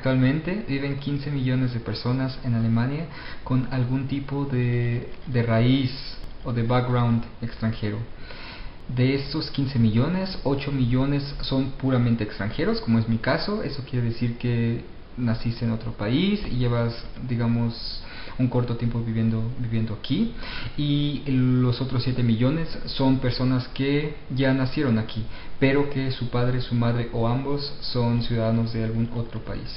Actualmente viven 15 millones de personas en Alemania con algún tipo de raíz o de background extranjero. De estos 15 millones, 8 millones son puramente extranjeros, como es mi caso. Eso quiere decir que naciste en otro país y llevas, digamos, un corto tiempo viviendo aquí. Y los otros 7 millones son personas que ya nacieron aquí, pero que su padre, su madre o ambos son ciudadanos de algún otro país.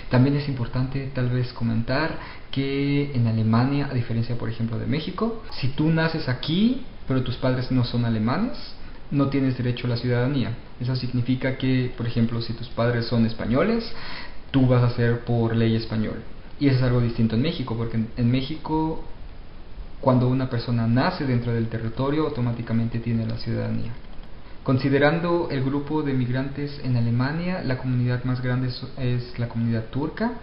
También es importante tal vez comentar que en Alemania, a diferencia por ejemplo de México, si tú naces aquí pero tus padres no son alemanes, no tienes derecho a la ciudadanía. Eso significa que, por ejemplo, si tus padres son españoles, tú vas a ser por ley español. Y eso es algo distinto en México, porque en México, cuando una persona nace dentro del territorio, automáticamente tiene la ciudadanía. Considerando el grupo de migrantes en Alemania, la comunidad más grande es la comunidad turca.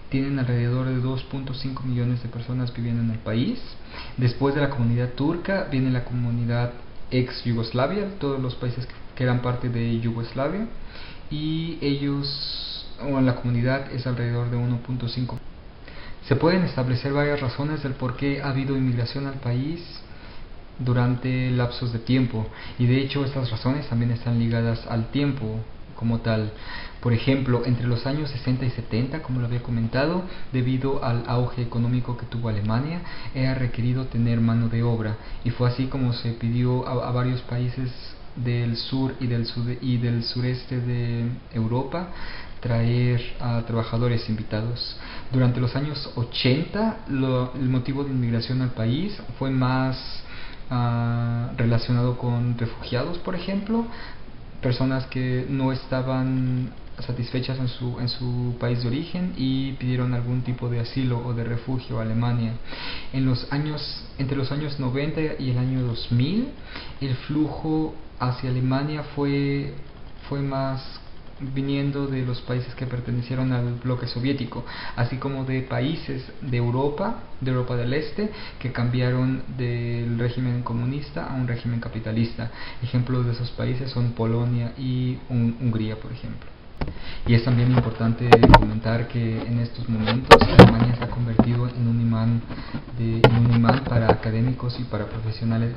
Tienen alrededor de 2.5 millones de personas viviendo en el país. Después de la comunidad turca viene la comunidad ex Yugoslavia, todos los países que eran parte de Yugoslavia, y la comunidad es alrededor de 1.5. Se pueden establecer varias razones del por qué ha habido inmigración al país durante lapsos de tiempo, y de hecho estas razones también están ligadas al tiempo como tal. Por ejemplo, entre los años 60 y 70, como lo había comentado, debido al auge económico que tuvo Alemania, era requerido tener mano de obra, y fue así como se pidió a varios países del sur y del sureste de Europa traer a trabajadores invitados. Durante los años 80, el motivo de inmigración al país fue más relacionado con refugiados, por ejemplo, personas que no estaban satisfechas en su país de origen y pidieron algún tipo de asilo o de refugio a Alemania. Entre los años 90 y el año 2000, el flujo hacia Alemania fue más viniendo de los países que pertenecieron al bloque soviético, así como de países de Europa del Este, que cambiaron del régimen comunista a un régimen capitalista. Ejemplos de esos países son Polonia y Hungría, por ejemplo. Y es también importante comentar que en estos momentos Alemania se ha convertido en un imán para académicos y para profesionales.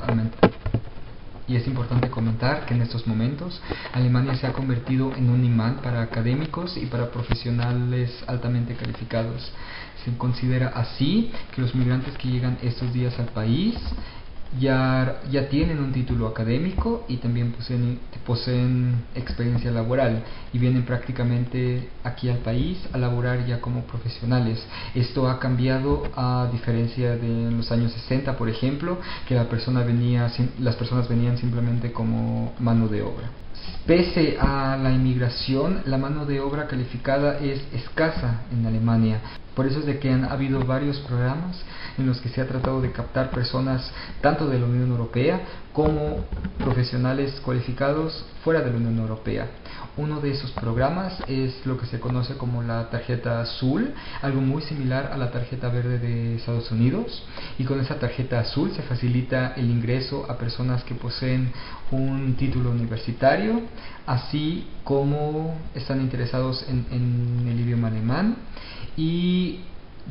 Y es importante comentar que en estos momentos Alemania se ha convertido en un imán para académicos y para profesionales altamente calificados. Se considera así que los migrantes que llegan estos días al país ya tienen un título académico y también poseen experiencia laboral, y vienen prácticamente aquí al país a laborar ya como profesionales. Esto ha cambiado, a diferencia de los años 60, por ejemplo, que las personas venían simplemente como mano de obra. Pese a la inmigración, la mano de obra calificada es escasa en Alemania. Por eso es de que han habido varios programas en los que se ha tratado de captar personas tanto de la Unión Europea como profesionales cualificados fuera de la Unión Europea. Uno de esos programas es lo que se conoce como la tarjeta azul, algo muy similar a la tarjeta verde de Estados Unidos, y con esa tarjeta azul se facilita el ingreso a personas que poseen un título universitario, así como están interesados en el idioma alemán, y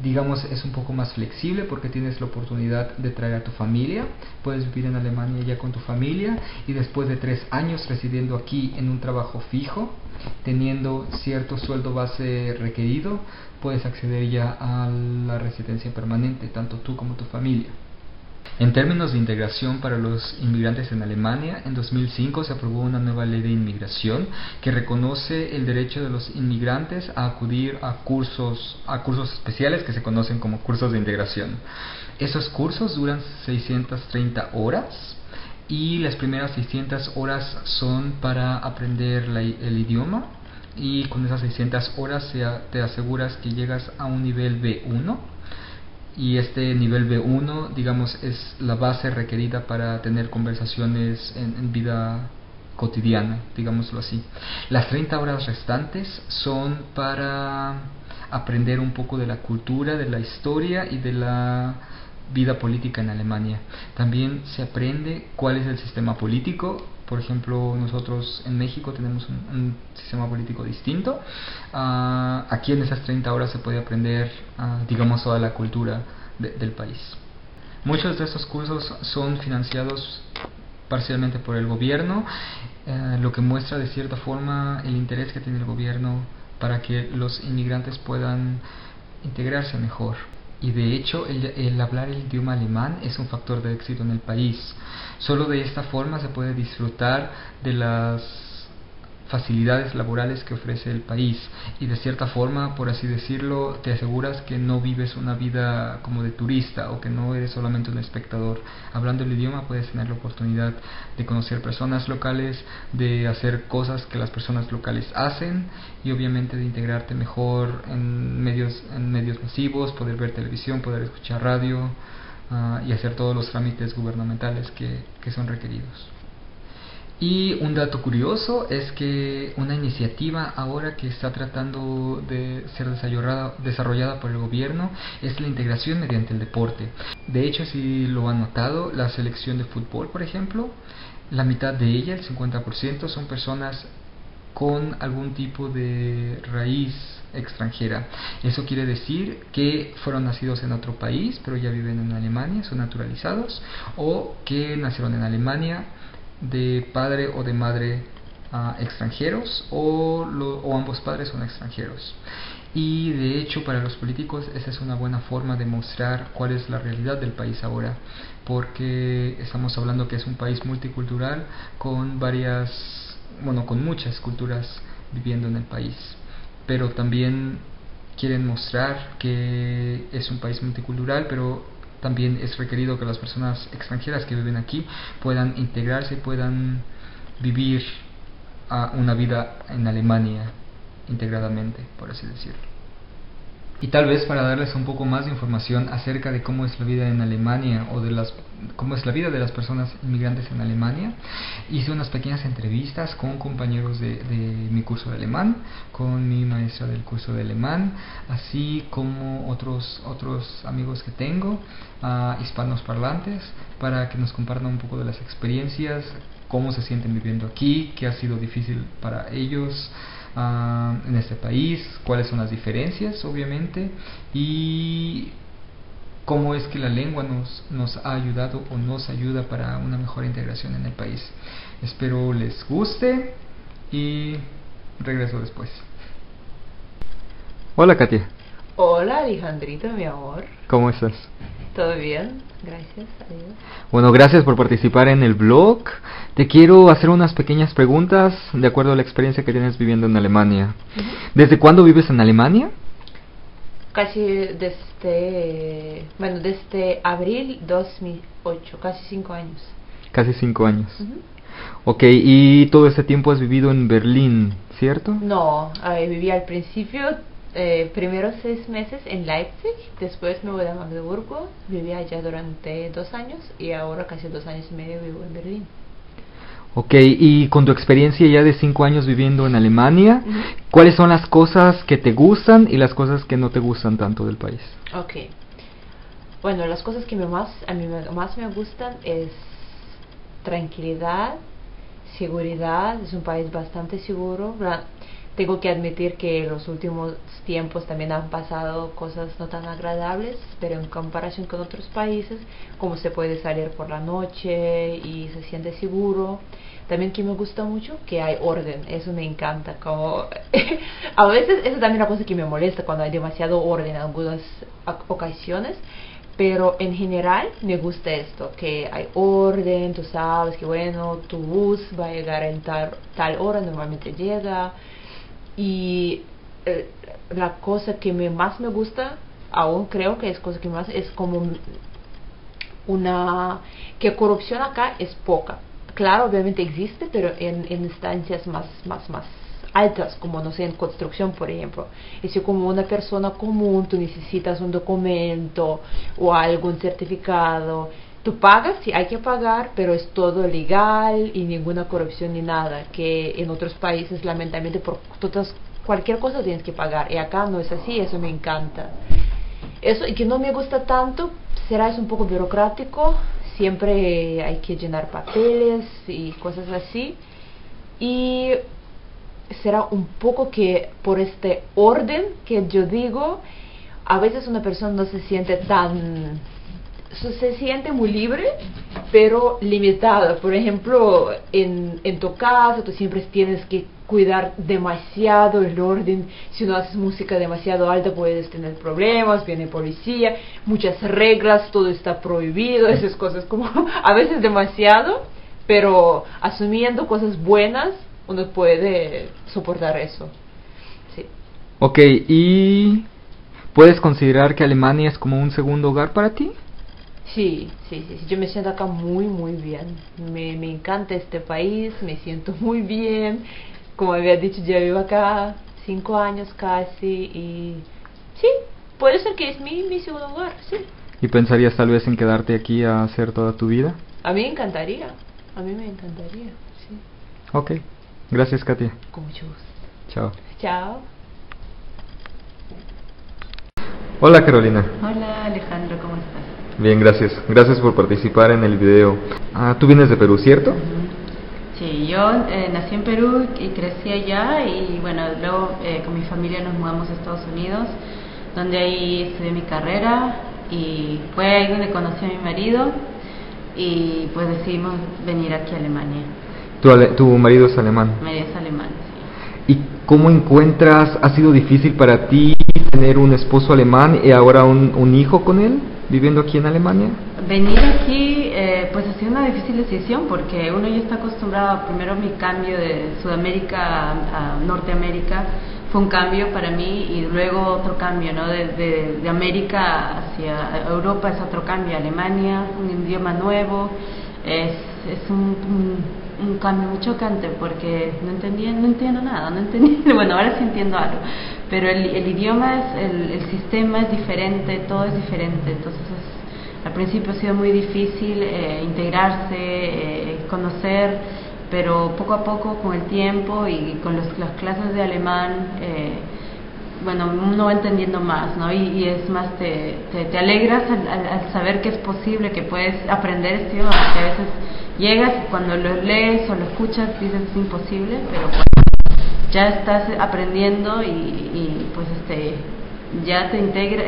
digamos es un poco más flexible porque tienes la oportunidad de traer a tu familia. Puedes vivir en Alemania ya con tu familia, y después de 3 años residiendo aquí en un trabajo fijo, teniendo cierto sueldo base requerido, puedes acceder ya a la residencia permanente, tanto tú como tu familia. En términos de integración para los inmigrantes en Alemania, en 2005 se aprobó una nueva ley de inmigración que reconoce el derecho de los inmigrantes a acudir a cursos especiales que se conocen como cursos de integración. Esos cursos duran 630 horas, y las primeras 600 horas son para aprender el idioma, y con esas 600 horas te aseguras que llegas a un nivel B1. Y este nivel B1, digamos, es la base requerida para tener conversaciones en vida cotidiana, digámoslo así. Las 30 horas restantes son para aprender un poco de la cultura, de la historia y de la vida política en Alemania. También se aprende cuál es el sistema político Por ejemplo, nosotros en México tenemos un sistema político distinto. Aquí en esas 30 horas se puede aprender, digamos, toda la cultura del país. Muchos de estos cursos son financiados parcialmente por el gobierno, lo que muestra de cierta forma el interés que tiene el gobierno para que los inmigrantes puedan integrarse mejor. Y de hecho el hablar el idioma alemán es un factor de éxito en el país. Solo de esta forma se puede disfrutar de las facilidades laborales que ofrece el país, y de cierta forma, por así decirlo, te aseguras que no vives una vida como de turista o que no eres solamente un espectador. Hablando el idioma puedes tener la oportunidad de conocer personas locales, de hacer cosas que las personas locales hacen, y obviamente de integrarte mejor en medios masivos, poder ver televisión, poder escuchar radio, y hacer todos los trámites gubernamentales que son requeridos. Y un dato curioso es que una iniciativa ahora que está tratando de ser desarrollada por el gobierno es la integración mediante el deporte. De hecho, si lo han notado, la selección de fútbol, por ejemplo, la mitad de ella, el 50%, son personas con algún tipo de raíz extranjera. Eso quiere decir que fueron nacidos en otro país, pero ya viven en Alemania, son naturalizados, o que nacieron en Alemania de padre o de madre extranjeros, o ambos padres son extranjeros. Y de hecho, para los políticos esa es una buena forma de mostrar cuál es la realidad del país ahora, porque estamos hablando que es un país multicultural con con muchas culturas viviendo en el país, pero también quieren mostrar que es un país multicultural, pero también es requerido que las personas extranjeras que viven aquí puedan integrarse y puedan vivir una vida en Alemania integradamente, por así decirlo. Y tal vez para darles un poco más de información acerca de cómo es la vida en Alemania, o cómo es la vida de las personas inmigrantes en Alemania, hice unas pequeñas entrevistas con compañeros de mi curso de alemán, con mi maestra del curso de alemán, así como otros amigos que tengo, hispanos parlantes, para que nos compartan un poco de las experiencias, cómo se sienten viviendo aquí, qué ha sido difícil para ellos en este país, cuáles son las diferencias, obviamente, y cómo es que la lengua nos ha ayudado o nos ayuda para una mejor integración en el país. Espero les guste y regreso después. Hola, Katia. Hola, Alejandrito, mi amor. ¿Cómo estás? ¿Todo bien? Gracias a Dios. Bueno, gracias por participar en el blog. Te quiero hacer unas pequeñas preguntas de acuerdo a la experiencia que tienes viviendo en Alemania. ¿Desde cuándo vives en Alemania? Casi desde abril 2008, casi 5 años. Casi 5 años. Ok, y todo ese tiempo has vivido en Berlín, ¿cierto? No, viví al principio, primeros 6 meses en Leipzig, después me voy a Magdeburgo, viví allá durante 2 años y ahora casi 2 años y medio vivo en Berlín. Ok, y con tu experiencia ya de 5 años viviendo en Alemania, ¿cuáles son las cosas que te gustan y las cosas que no te gustan tanto del país? Ok, bueno, las cosas que a mí más me gustan es tranquilidad, seguridad, es un país bastante seguro. Tengo que admitir que en los últimos tiempos también han pasado cosas no tan agradables, pero en comparación con otros países, como se puede salir por la noche y se siente seguro. También que me gusta mucho, que hay orden, eso me encanta. Como a veces eso también es una cosa que me molesta cuando hay demasiado orden en algunas ocasiones, pero en general me gusta esto, que hay orden, tú sabes que bueno, tu bus va a llegar en tal hora, normalmente llega. Y la cosa que más me gusta, aún creo que es cosa que más, es como que corrupción acá es poca. Claro, obviamente existe, pero en instancias más altas, como no sé, en construcción, por ejemplo. Es decir, como una persona común, tú necesitas un documento o algún certificado. Tú pagas, sí hay que pagar, pero es todo legal y ninguna corrupción ni nada, que en otros países lamentablemente por cualquier cosa tienes que pagar, y acá no es así, eso me encanta. Eso, y que no me gusta tanto, es un poco burocrático, siempre hay que llenar papeles y cosas así. Y será un poco que por este orden que yo digo, a veces una persona no se siente se siente muy libre, pero limitada. Por ejemplo, en tu casa tú siempre tienes que cuidar demasiado el orden. Si no haces música demasiado alta puedes tener problemas, viene policía, muchas reglas, todo está prohibido, esas cosas como a veces demasiado, pero asumiendo cosas buenas uno puede soportar eso. Sí. Ok, ¿y puedes considerar que Alemania es como un segundo hogar para ti? Sí, yo me siento acá muy bien. Me encanta este país, me siento muy bien. Como había dicho, ya vivo acá 5 años casi y sí, puede ser que es mi segundo hogar, sí. ¿Y pensarías tal vez en quedarte aquí a hacer toda tu vida? A mí me encantaría, sí. Ok, gracias Katia. Con mucho gusto. Chao. Chao. Hola Carolina. Hola Alejandro, ¿cómo estás? Bien, gracias. Gracias por participar en el video. Tú vienes de Perú, ¿cierto? Sí, yo nací en Perú y crecí allá y bueno, luego con mi familia nos mudamos a Estados Unidos, donde ahí estudié mi carrera y fue ahí donde conocí a mi marido y pues decidimos venir aquí a Alemania. ¿Tu marido es alemán? Mi marido es alemán, sí. ¿Y cómo encuentras, ha sido difícil para ti tener un esposo alemán y ahora un hijo con él, viviendo aquí en Alemania? Venir aquí pues ha sido una difícil decisión porque uno ya está acostumbrado, primero mi cambio de Sudamérica a Norteamérica fue un cambio para mí y luego otro cambio, ¿no? De América hacia Europa es otro cambio, Alemania, un idioma nuevo, es un cambio muy chocante porque no entiendo nada, bueno, ahora sí entiendo algo, pero el idioma, el sistema es diferente, todo es diferente, entonces al principio ha sido muy difícil integrarse, conocer, pero poco a poco con el tiempo y con las clases de alemán, bueno, uno va entendiendo más, ¿no? Y es más, te alegras al saber que es posible, que puedes aprender este idioma, porque a veces llegas y cuando lo lees o lo escuchas dices es imposible, pero cuando ya estás aprendiendo y pues ya te integra,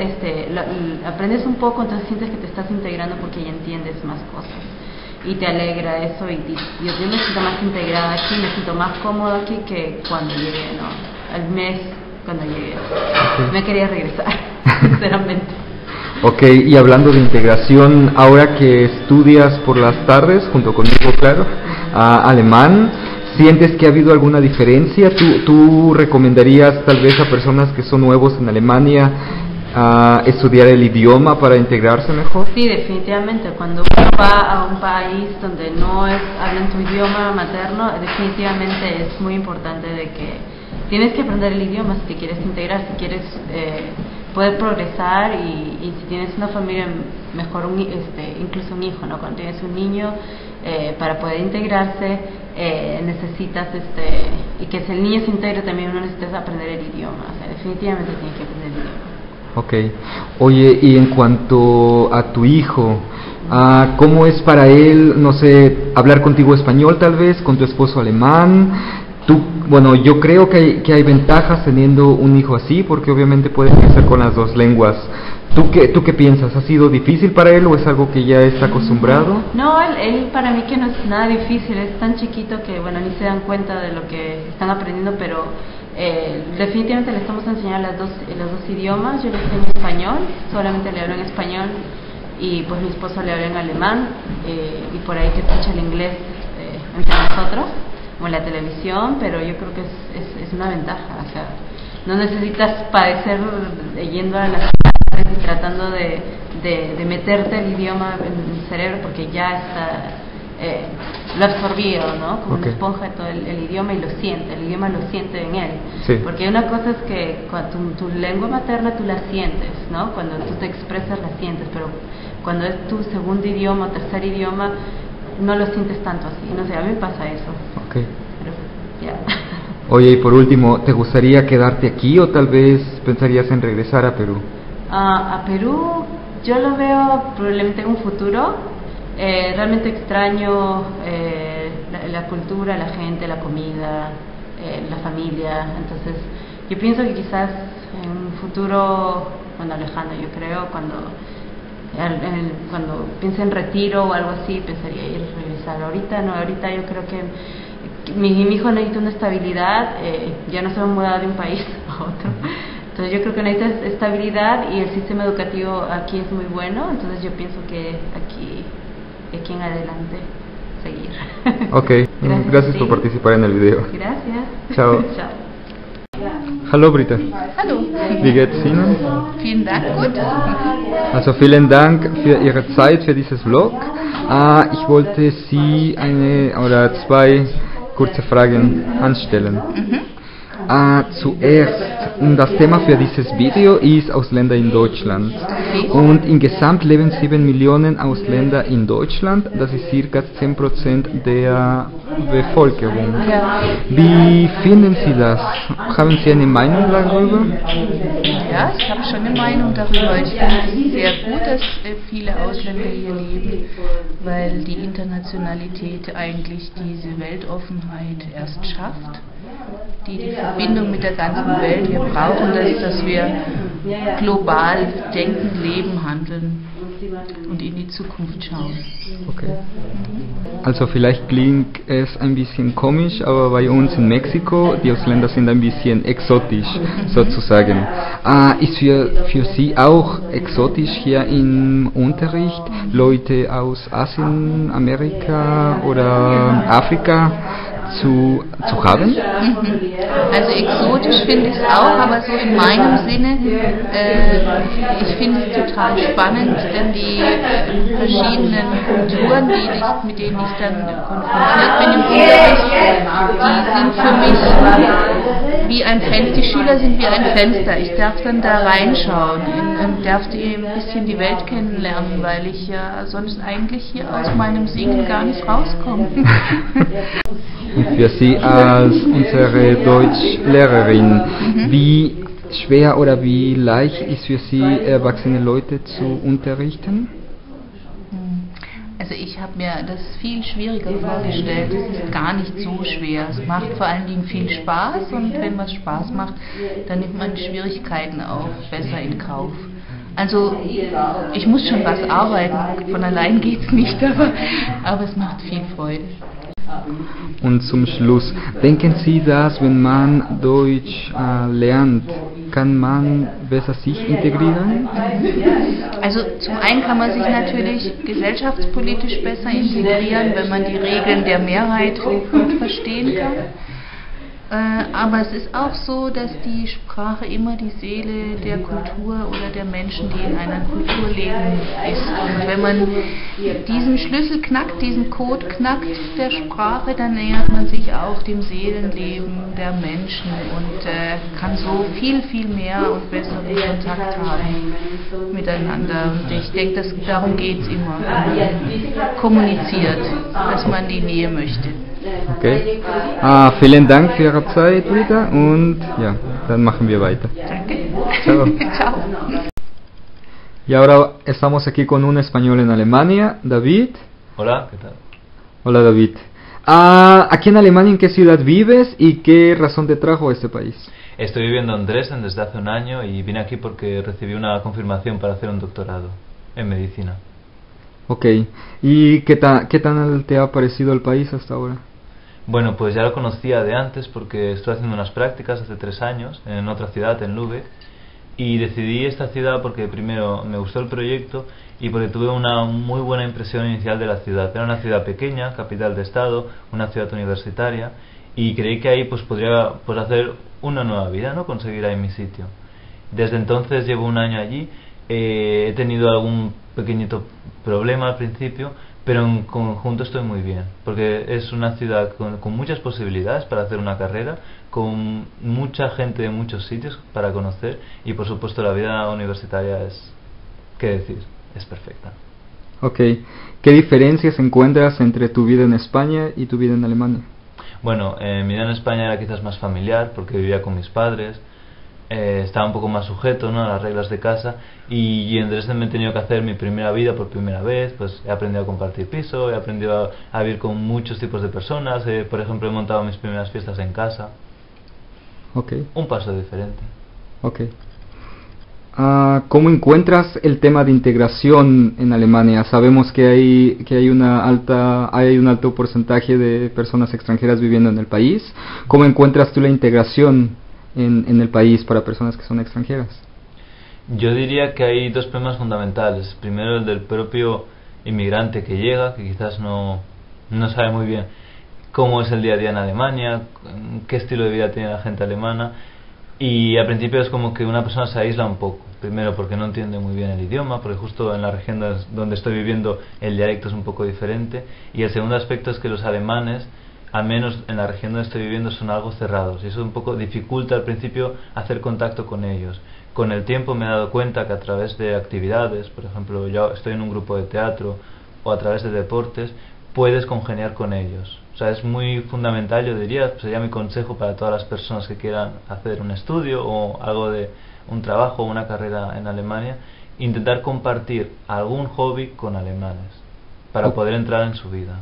aprendes un poco, entonces sientes que te estás integrando porque ya entiendes más cosas y te alegra eso y yo me siento más integrada aquí, me siento más cómoda aquí que cuando llegué, ¿no? Al mes cuando llegué, me quería regresar, sinceramente. Ok, y hablando de integración, ahora que estudias por las tardes, junto conmigo, claro, alemán, ¿sientes que ha habido alguna diferencia? ¿Tú recomendarías tal vez a personas que son nuevos en Alemania estudiar el idioma para integrarse mejor? Sí, definitivamente. Cuando uno va a un país donde no hablan tu idioma materno, definitivamente es muy importante de que tienes que aprender el idioma si te quieres integrar, si quieres poder progresar y si tienes una familia, mejor incluso un hijo, ¿no? Cuando tienes un niño, para poder integrarse necesitas y que si el niño se integre también uno necesita aprender el idioma, o sea, definitivamente tienes que aprender el idioma. Ok. Oye, y en cuanto a tu hijo, ¿cómo es para él, no sé, hablar contigo español tal vez, con tu esposo alemán? Bueno, yo creo que hay ventajas teniendo un hijo así, porque obviamente puede crecer con las dos lenguas. ¿Tú qué piensas? ¿Ha sido difícil para él o es algo que ya está acostumbrado? No, él para mí que no es nada difícil, es tan chiquito que bueno, ni se dan cuenta de lo que están aprendiendo, pero definitivamente le estamos enseñando los dos idiomas. Yo le enseño español, solamente le hablo en español y pues mi esposo le habla en alemán y por ahí que escucha el inglés entre nosotros o en la televisión, pero yo creo que es una ventaja, o sea, no necesitas padecer yendo a las clases y tratando de meterte el idioma en el cerebro porque ya está lo absorbido, ¿no? Como una esponja todo el idioma y el idioma lo siente en él. Sí. Porque una cosa es que cuando tu lengua materna tú la sientes, ¿no? Cuando tú te expresas la sientes, pero cuando es tu segundo idioma o tercer idioma no lo sientes tanto así, no sé, a mí me pasa eso. Ok. Pero, ya. Oye, y por último, ¿te gustaría quedarte aquí o tal vez pensarías en regresar a Perú? A Perú yo lo veo probablemente en un futuro, realmente extraño la cultura, la gente, la comida, la familia. Entonces yo pienso que quizás en un futuro, bueno, lejano, yo creo, cuando piense en retiro o algo así, pensaría ir a regresar. Ahorita no, ahorita yo creo que mi hijo necesita una estabilidad. Ya no se va a mudar de un país a otro, entonces yo creo que necesita estabilidad, y el sistema educativo aquí es muy bueno. Entonces yo pienso que aquí en adelante seguir. Ok, gracias por participar en el video. Gracias. Chao. Chao. Hallo Britta. Hallo. Wie geht's Ihnen? Vielen Dank, gut. Also vielen Dank für Ihre Zeit, für dieses Vlog. Ich wollte Sie eine oder zwei kurze Fragen anstellen. Zuerst, das Thema für dieses Video ist Ausländer in Deutschland. Und insgesamt leben 7 Millionen Ausländer in Deutschland. Das ist circa 10% der Bevölkerung. Ja. Wie finden Sie das? Haben Sie eine Meinung darüber? Ja, ich habe schon eine Meinung darüber. Ich finde es sehr gut, dass viele Ausländer hier leben, weil die Internationalität eigentlich diese Weltoffenheit erst schafft. Die Verbindung mit der ganzen Welt. Wir brauchen das, dass wir global denken, leben, handeln und in die Zukunft schauen. Okay. Also vielleicht klingt es ein bisschen komisch, aber bei uns in Mexiko, die Ausländer sind ein bisschen exotisch, sozusagen. Ist für Sie auch exotisch hier im Unterricht Leute aus Asien, Amerika oder Afrika zu haben? Also exotisch finde ich es auch, aber so in meinem Sinne, ich finde es total spannend, denn die verschiedenen Kulturen, mit denen ich dann konfrontiert bin im Unterricht, die sind für mich wie ein Fenster, die Schüler sind wie ein Fenster. Ich darf dann da reinschauen und darf ein bisschen die Welt kennenlernen, weil ich ja sonst eigentlich hier aus meinem Singen gar nicht rauskomme. Und für Sie als unsere Deutschlehrerin, wie schwer oder wie leicht ist für Sie, erwachsene Leute zu unterrichten? Also ich habe mir das viel schwieriger vorgestellt. Es ist gar nicht so schwer. Es macht vor allen Dingen viel Spaß, und wenn was Spaß macht, dann nimmt man Schwierigkeiten auch besser in Kauf. Also ich muss schon was arbeiten, von allein geht es nicht, aber es macht viel Freude. Und zum Schluss, denken Sie, dass wenn man Deutsch lernt, kann man besser sich integrieren? Also zum einen kann man sich natürlich gesellschaftspolitisch besser integrieren, wenn man die Regeln der Mehrheit gut verstehen kann. Aber es ist auch so, dass die Sprache immer die Seele der Kultur oder der Menschen, die in einer Kultur leben, ist. Und wenn man diesen Schlüssel knackt, diesen Code knackt der Sprache, dann nähert man sich auch dem Seelenleben der Menschen und kann so viel, viel mehr und besseren Kontakt haben miteinander. Und ich denke, darum geht es immer, wenn man kommuniziert, dass man die Nähe möchte. Okay. Vielen Dank für Ihre Zeit, Rita, und ja, dann machen wir weiter. Danke. Chao. Ciao. Y ahora estamos aquí con un español en Alemania, David. Hola, ¿qué tal? Hola, David. Aquí en Alemania, ¿en qué ciudad vives y qué razón te trajo a este país? Estoy viviendo en Dresden desde hace un año y vine aquí porque recibí una confirmación para hacer un doctorado en medicina. Ok. ¿Y qué tal te ha parecido el país hasta ahora? Bueno, pues ya lo conocía de antes porque estuve haciendo unas prácticas hace 3 años en otra ciudad, en Lübeck, y decidí esta ciudad porque primero me gustó el proyecto y porque tuve una muy buena impresión inicial de la ciudad. Era una ciudad pequeña, capital de estado, una ciudad universitaria, y creí que ahí pues podría hacer una nueva vida, ¿no? Conseguir ahí mi sitio. Desde entonces llevo un año allí. He tenido algún pequeñito problema al principio, pero en conjunto estoy muy bien, porque es una ciudad con muchas posibilidades para hacer una carrera, con mucha gente de muchos sitios para conocer, y por supuesto la vida universitaria es, ¿qué decir?, es perfecta. Ok. ¿Qué diferencias encuentras entre tu vida en España y tu vida en Alemania? Bueno, mi vida en España era quizás más familiar, porque vivía con mis padres. estaba un poco más sujeto, ¿no?, a las reglas de casa, y en Dresden me he tenido que hacer mi primera vida por primera vez. Pues he aprendido a compartir piso, he aprendido a vivir con muchos tipos de personas, por ejemplo he montado mis primeras fiestas en casa. Okay. Un paso diferente. Okay. ¿Cómo encuentras el tema de integración en Alemania? Sabemos que hay un alto porcentaje de personas extranjeras viviendo en el país. ¿Cómo encuentras tú la integración en el país para personas que son extranjeras? Yo diría que hay dos problemas fundamentales. Primero, el del propio inmigrante que llega, que quizás no sabe muy bien cómo es el día a día en Alemania, qué estilo de vida tiene la gente alemana, y al principio es como que una persona se aísla un poco. Primero porque no entiende muy bien el idioma, porque justo en la región donde estoy viviendo el dialecto es un poco diferente, y el segundo aspecto es que los alemanes, al menos en la región donde estoy viviendo, son algo cerrados, y eso un poco dificulta al principio hacer contacto con ellos. Con el tiempo me he dado cuenta que a través de actividades, por ejemplo yo estoy en un grupo de teatro, o a través de deportes, puedes congeniar con ellos. O sea, es muy fundamental, yo diría, sería mi consejo para todas las personas que quieran hacer un estudio o algo de un trabajo o una carrera en Alemania, intentar compartir algún hobby con alemanes para poder entrar en su vida.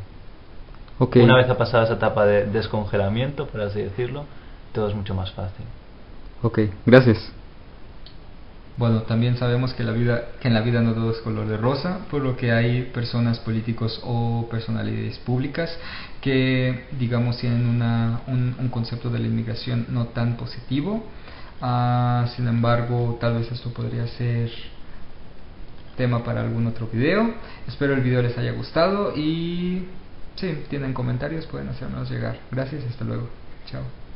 Okay. Una vez ha pasado esa etapa de descongelamiento, por así decirlo, todo es mucho más fácil. Ok, gracias. Bueno, también sabemos que en la vida no todo es color de rosa, por lo que hay personas, políticos o personalidades públicas que, digamos, tienen un concepto de la inmigración no tan positivo. Sin embargo, tal vez esto podría ser tema para algún otro video. Espero el video les haya gustado y si tienen comentarios pueden hacérmelos llegar. Gracias y hasta luego. Chao.